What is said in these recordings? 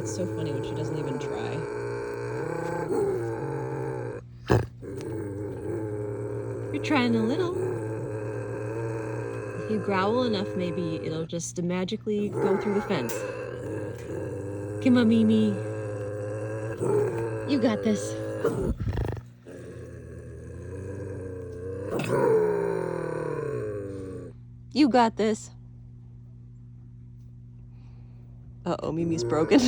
It's so funny when she doesn't even try. You're trying a little. If you growl enough, maybe it'll just magically go through the fence. Come on, Meemie. You got this. You got this. Uh-oh, Meemie's broken.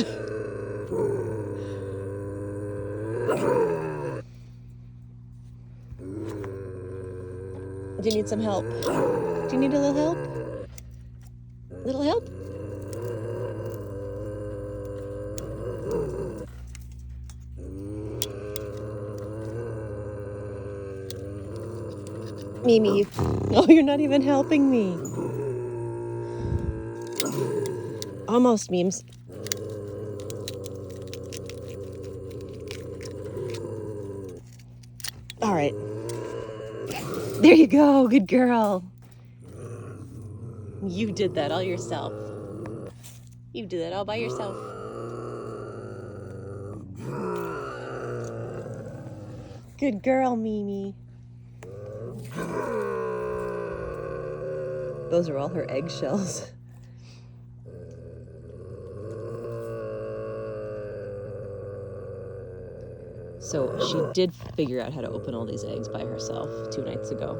Do you need some help? Do you need a little help? Little help? Meemie, no, you're not even helping me. Almost, Memes. All right. There you go, good girl. You did that all yourself. You did that all by yourself. Good girl, Meemie. Those are all her eggshells. So she did figure out how to open all these eggs by herself 2 nights ago.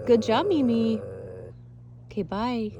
Good job, Meemie. Okay, bye.